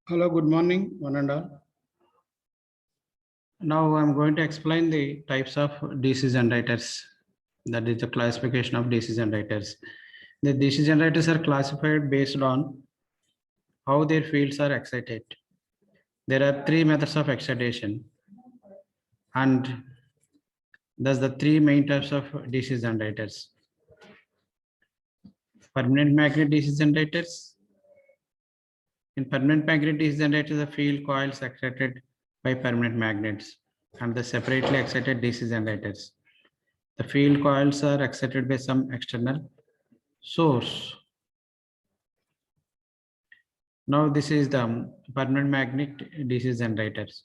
Hello, good morning, one and all. Now I'm going to explain the types of DC generators. That is the classification of DC generators. The DC generators are classified based on how their fields are excited. There are three methods of excitation, and thus the three main types of DC generators. Permanent magnet DC generators. In permanent magnet DC generators, the field coils excited by permanent magnets, and the separately excited DC generators. The field coils are excited by some external source. Now this is the permanent magnet DC generators.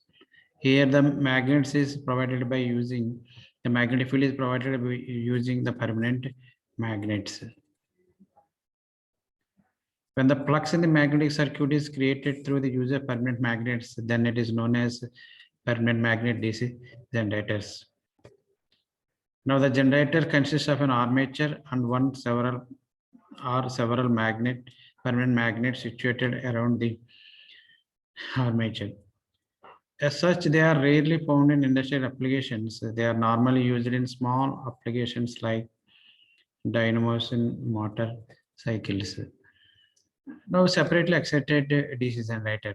Here the magnets is provided by using the magnetic field is provided by using the permanent magnets. When the flux in the magnetic circuit is created through the use of permanent magnets, then it is known as permanent magnet DC generators. Now the generator consists of an armature and several permanent magnets situated around the armature. As such, they are rarely found in industrial applications. They are normally used in small applications like dynamos in motorcycles. Now separately excited DC generator.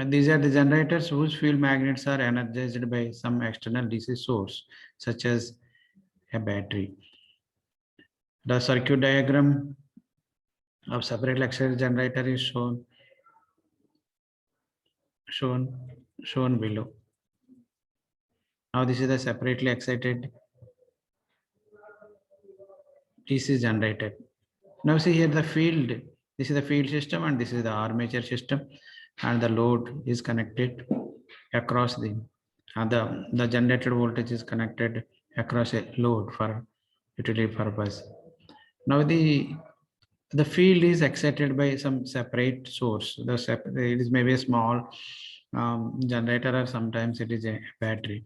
These are the generators whose field magnets are energized by some external DC source, such as a battery. The circuit diagram of separately excited generator is shown below. Now this is the separately excited DC generator. Now see here the field. This is the field system and this is the armature system, and the load is connected across the generated voltage is connected across a load for utility purpose. Now the field is excited by some separate source. It is maybe a small generator, or sometimes it is a battery.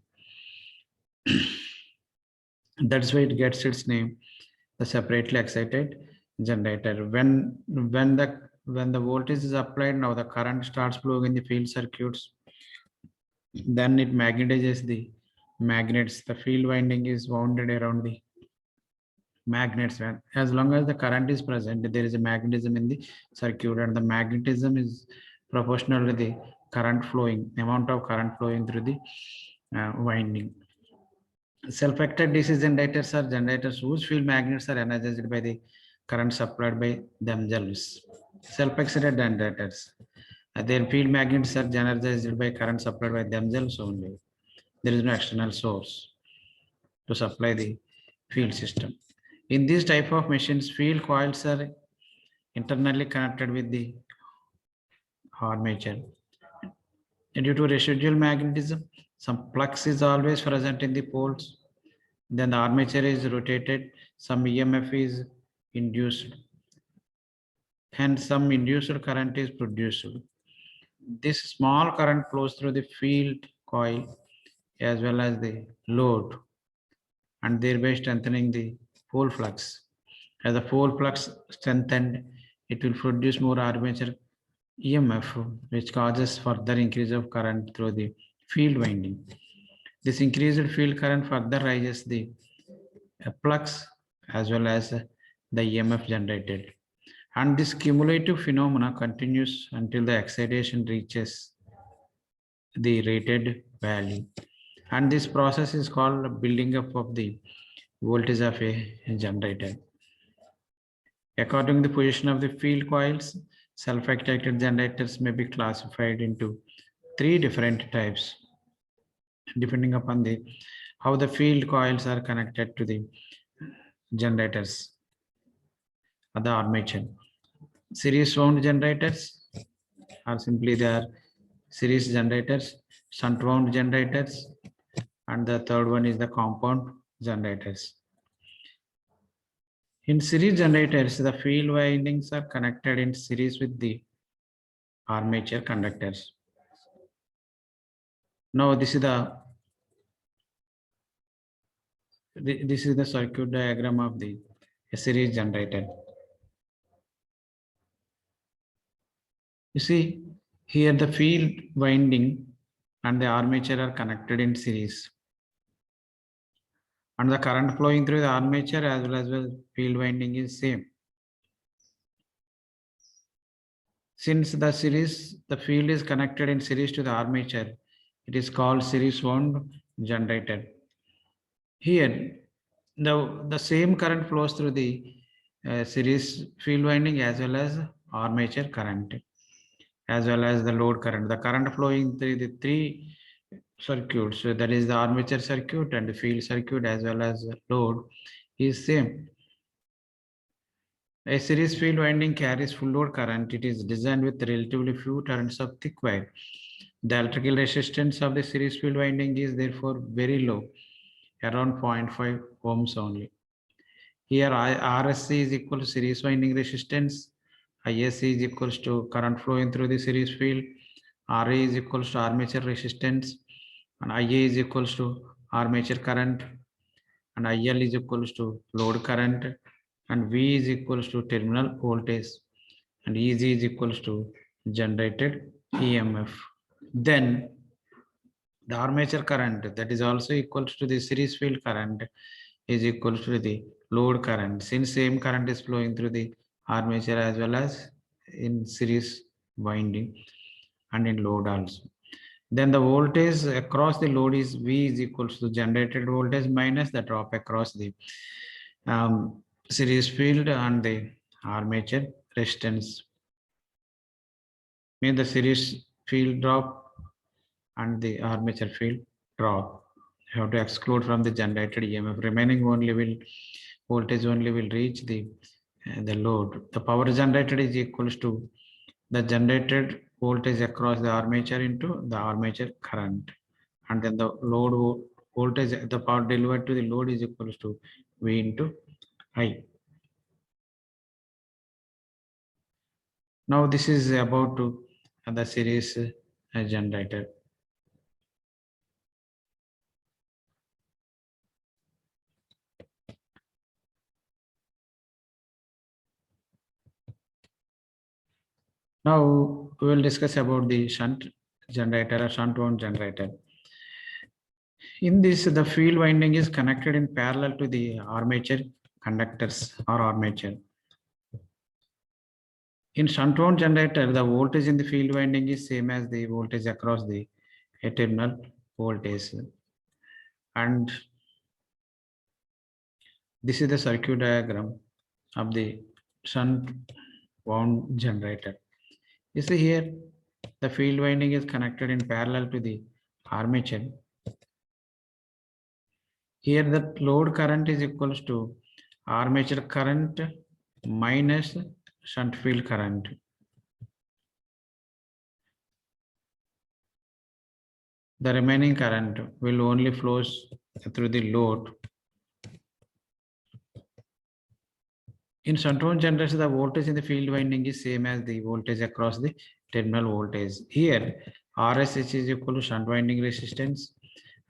That's why it gets its name, the separately excited generator. When the voltage is applied, now the current starts flowing in the field circuits. Then it magnetizes the magnets. The field winding is wounded around the magnets. As long as the current is present, there is a magnetism in the circuit, and the magnetism is proportional to the current flowing, amount of current flowing through the winding. Self-acted DC generators are generators whose field magnets are energized by the current supplied by themselves. Self-excited generators, their field magnets are energized by current supplied by themselves only. There is no external source to supply the field system. In this type of machines, field coils are internally connected with the armature. And due to residual magnetism, some flux is always present in the poles. Then the armature is rotated, some EMF is induced, and some induced current is produced. This small current flows through the field coil as well as the load, and thereby strengthening the pole flux. As the pole flux strengthened, it will produce more armature EMF, which causes further increase of current through the field winding. This increased field current further raises the flux as well as the EMF generated. And this cumulative phenomena continues until the excitation reaches the rated value. And this process is called building up of the voltage of a generator. According to the position of the field coils, self-excited generators may be classified into three different types, depending upon how the field coils are connected to the generators or the armature. Series wound generators are simply their series generators, shunt wound generators, and the third one is the compound generators. In series generators, the field windings are connected in series with the armature conductors. Now this is the circuit diagram of the series generator. You see, Here the field winding and the armature are connected in series. And the current flowing through the armature as well as the field winding is same. Since the field is connected in series to the armature, it is called series wound generator. Here, the same current flows through the series field winding as well as armature current, as well as the load current. The current flowing through the three circuits, so that is the armature circuit and the field circuit as well as load, is same. A series field winding carries full load current. It is designed with relatively few turns of thick wire. The electrical resistance of the series field winding is therefore very low, around 0.5 ohms only. Here RSC is equal to series winding resistance, ISC is equals to current flowing through the series field, RA is equals to armature resistance, and IA is equals to armature current, and IL is equals to load current, and V is equals to terminal voltage, and EZ is equals to generated EMF. Then the armature current, that is also equals to the series field current, is equals to the load current, since same current is flowing through the armature as well as in series winding and in load also. Then the voltage across the load is V is equals to generated voltage minus the drop across the series field and the armature resistance. Mean the series field drop and the armature field drop. You have to exclude from the generated EMF. Remaining voltage only will reach the load. The power generated is equals to the generated voltage across the armature into the armature current, and then the load voltage, the power delivered to the load is equals to V into I. Now this is about to the series generator. Now we will discuss about the shunt generator or shunt wound generator. In this, the field winding is connected in parallel to the armature conductors or armature. In shunt wound generator, the voltage in the field winding is same as the voltage across the terminal voltage. And this is the circuit diagram of the shunt wound generator. You see here, the field winding is connected in parallel to the armature. Here the load current is equals to armature current minus shunt field current. The remaining current will only flows through the load. In shunt wound generator, the voltage in the field winding is same as the voltage across the terminal voltage. Here, RSH is equal to shunt winding resistance,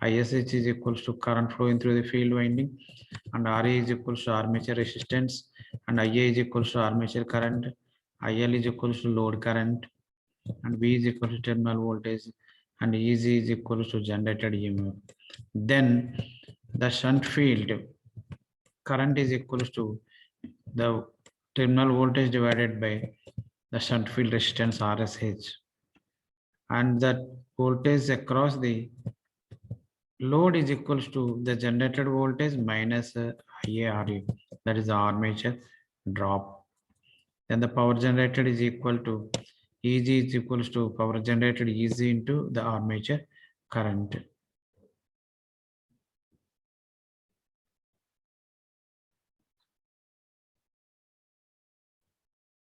ISH is equals to current flowing through the field winding, and RA is equals to armature resistance, and IA is equals to armature current, IL is equals to load current, and V is equal to terminal voltage, and EZ is equals to generated EMF. Then the shunt field current is equals to the terminal voltage divided by the shunt field resistance RSH, and that voltage across the load is equals to the generated voltage minus IARE, that is the armature drop. Then the power generated is equal to EG is equals to power generated EZ into the armature current.